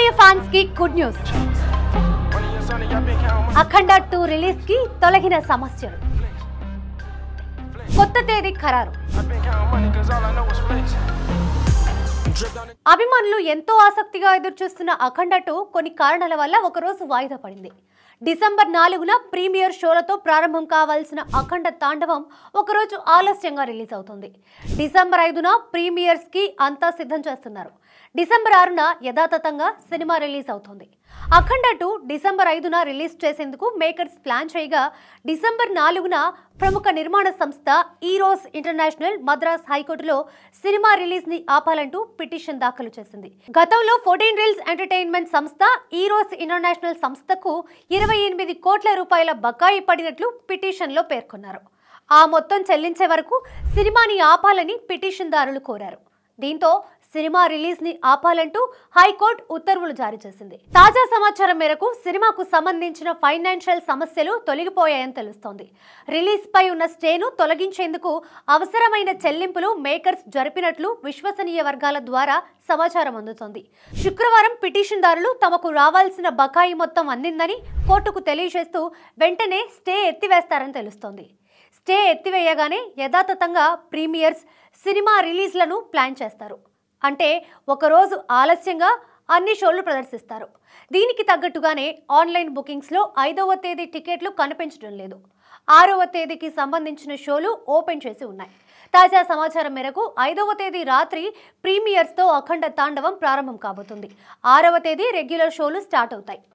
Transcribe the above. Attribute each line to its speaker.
Speaker 1: అన్నయ్య ఫ్యాన్స్ కి good news. అఖండ 2 release కి తొలగిన సమస్యలు. కొత్త తేదీ ఖరారు. అభిమానులు ఎంతో ఆసక్తిగా ఎదురుచూస్తున్న అఖండ 2 కొన్ని కారణాల వల్ల ఒకరోజు వాయిదా పడింది. డిసెంబర్ 4న ప్రీమియర్ షోలతో ప్రారంభం కావాల్సిన అఖండ తాండవం ఒకరోజు ఆలస్యంగా రిలీజ్ అవుతుంది. డిసెంబర్ 5న ప్రీమియర్స్ కి అంతా సిద్ధం చేస్తున్నారు. డిసెంబర్ 6న యథాతథంగా సినిమా రిలీజ్ అవుతుంది. అఖండ 2 డిసెంబర్ 5న రిలీజ్ చేసేందుకు మేకర్స్ ప్లాన్ చేయగా డిసెంబర్ 4న ప్రముఖ నిర్మాణ సంస్థ ఈరోస్ ఇంటర్నేషనల్ మద్రాస్ హైకోర్టులో సినిమా రిలీజ్ ని ఆపాలంటూ పిటిషన్ దాఖలు చేసింది. గతంలో 14 రీల్స్ ఎంటర్టైన్మెంట్ సంస్థ ఈరోస్ ఇంటర్నేషనల్ సంస్థకు 28 కోట్ల రూపాయల బకాయి పడినట్లు పిటిషన్ లో పేర్కొన్నారు. ఆ మొత్తం చెల్లించే వరకు సినిమాని ఆపాలని పిటిషన్దారులు కోరారు. దీంతో సినిమా రిలీజ్ ని ఆపాలంటూ హైకోర్టు ఉత్తర్వులు జారీ చేసింది. తాజా సమాచారం మేరకు సినిమాకు సంబంధించిన ఫైనాన్షియల్ సమస్యలు తొలగిపోయాయని తెలుస్తోంది. రిలీజ్ పై ఉన్న స్టేను తొలగించేందుకు అవసరమైన చెల్లింపులు మేకర్స్ జరిపినట్లు విశ్వసనీయ వర్గాల ద్వారా సమాచారం అందుతోంది. శుక్రవారం పిటిషన్దారులు తమకు రావాల్సిన బకాయి మొత్తం అందిందని కోర్టుకు తెలియజేస్తూ వెంటనే స్టే ఎత్తివేస్తారని తెలుస్తోంది. స్టే ఎత్తివేయగానే యథాతథంగా ప్రీమియర్స్ సినిమా రిలీజ్లను ప్లాన్ చేస్తారు. అంటే ఒకరోజు ఆలస్యంగా అన్ని షోలు ప్రదర్శిస్తారు. దీనికి తగ్గట్టుగానే ఆన్లైన్ బుకింగ్స్లో 5వ తేదీ టికెట్లు కనిపించడం లేదు. 6వ తేదీకి సంబంధించిన షోలు ఓపెన్ చేసి ఉన్నాయి. తాజా సమాచారం మేరకు 5వ తేదీ రాత్రి ప్రీమియర్స్తో అఖండ తాండవం ప్రారంభం కాబోతుంది. 6వ తేదీ రెగ్యులర్ షోలు స్టార్ట్ అవుతాయి.